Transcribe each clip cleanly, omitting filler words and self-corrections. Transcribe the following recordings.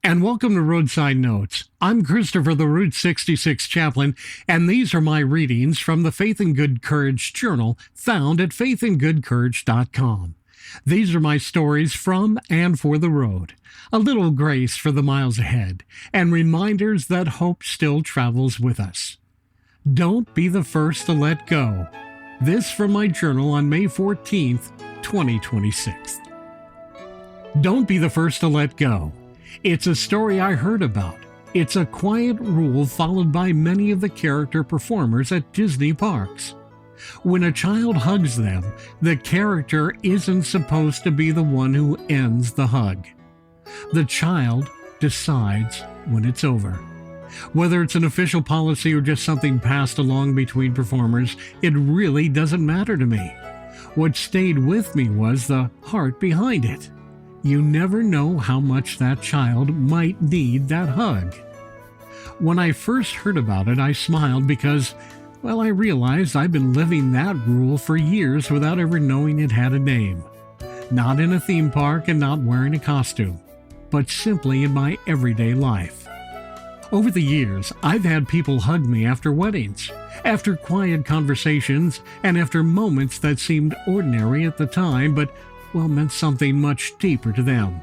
and welcome to Roadside Notes. I'm Christopher, the Route 66 chaplain, and these are my readings from the Faith and Good Courage Journal found at faithandgoodcourage.com. These are my stories from and for the road, a little grace for the miles ahead, and reminders that hope still travels with us. Don't be the first to let go. This from my journal on May 14th, 2026. Don't be the first to let go. It's a story I heard about. It's a quiet rule followed by many of the character performers at Disney parks. When a child hugs them, the character isn't supposed to be the one who ends the hug. The child decides when it's over. Whether it's an official policy or just something passed along between performers, it really doesn't matter to me. What stayed with me was the heart behind it. You never know how much that child might need that hug. When I first heard about it, I smiled because, well, I realized I've been living that rule for years without ever knowing it had a name. Not in a theme park and not wearing a costume, but simply in my everyday life. Over the years, I've had people hug me after weddings, after quiet conversations, and after moments that seemed ordinary at the time, but meant something much deeper to them.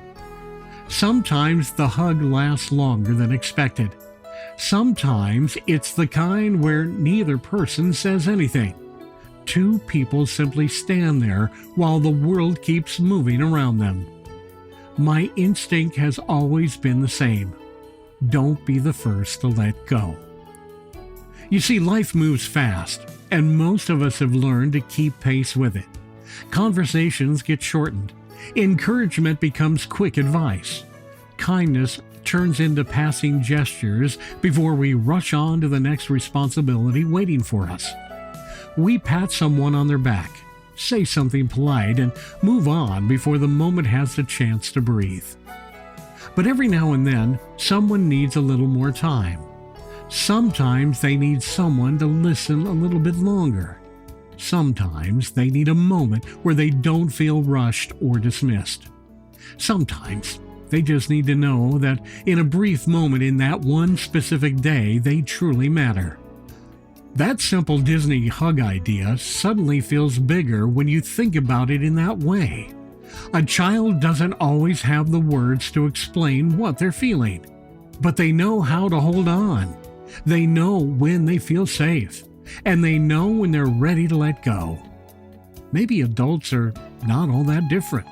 Sometimes the hug lasts longer than expected. Sometimes it's the kind where neither person says anything. Two people simply stand there while the world keeps moving around them. My instinct has always been the same. Don't be the first to let go. You see, life moves fast, and most of us have learned to keep pace with it. Conversations get shortened. Encouragement becomes quick advice. Kindness turns into passing gestures before we rush on to the next responsibility waiting for us. We pat someone on their back, say something polite, and move on before the moment has a chance to breathe. But every now and then, someone needs a little more time. Sometimes they need someone to listen a little bit longer. Sometimes they need a moment where they don't feel rushed or dismissed. Sometimes they just need to know that in a brief moment in that one specific day, they truly matter. That simple Disney hug idea suddenly feels bigger when you think about it in that way. A child doesn't always have the words to explain what they're feeling, but they know how to hold on. They know when they feel safe. And they know when they're ready to let go. Maybe adults are not all that different.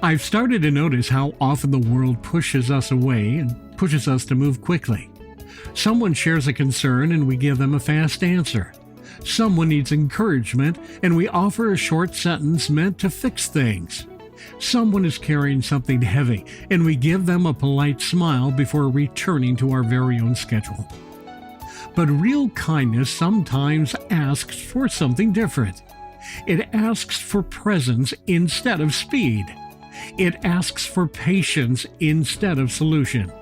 I've started to notice how often the world pushes us away and pushes us to move quickly. Someone shares a concern and we give them a fast answer. Someone needs encouragement and we offer a short sentence meant to fix things. Someone is carrying something heavy and we give them a polite smile before returning to our very own schedule. But real kindness sometimes asks for something different. It asks for presence instead of speed. It asks for patience instead of solution.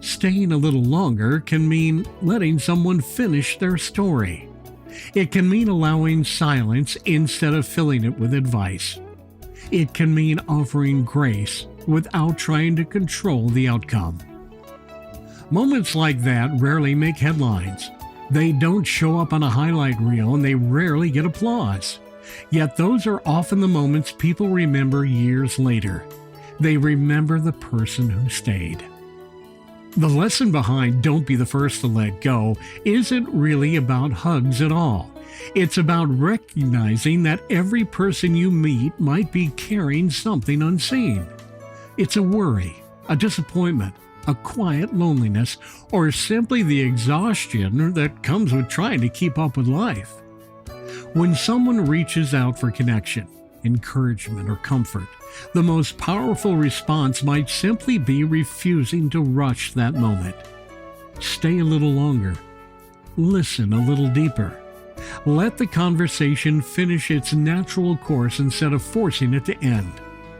Staying a little longer can mean letting someone finish their story. It can mean allowing silence instead of filling it with advice. It can mean offering grace without trying to control the outcome. Moments like that rarely make headlines. They don't show up on a highlight reel and they rarely get applause. Yet those are often the moments people remember years later. They remember the person who stayed. The lesson behind Don't Be the First to Let Go isn't really about hugs at all. It's about recognizing that every person you meet might be carrying something unseen. It's a worry, a disappointment, a quiet loneliness, or simply the exhaustion that comes with trying to keep up with life. When someone reaches out for connection, encouragement, or comfort, the most powerful response might simply be refusing to rush that moment. Stay a little longer. Listen a little deeper. Let the conversation finish its natural course instead of forcing it to end,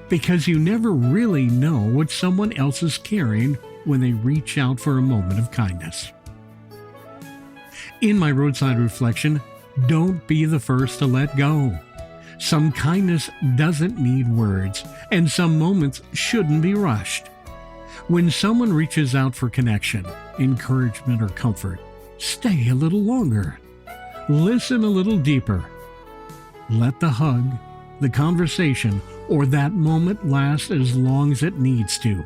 because you never really know what someone else is carrying when they reach out for a moment of kindness. In my roadside reflection, don't be the first to let go. Some kindness doesn't need words, and some moments shouldn't be rushed. When someone reaches out for connection, encouragement, or comfort, stay a little longer. Listen a little deeper. Let the hug, the conversation, or that moment last as long as it needs to.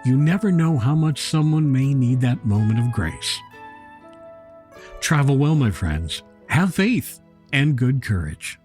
You never know how much someone may need that moment of grace. Travel well, my friends. Have faith and good courage.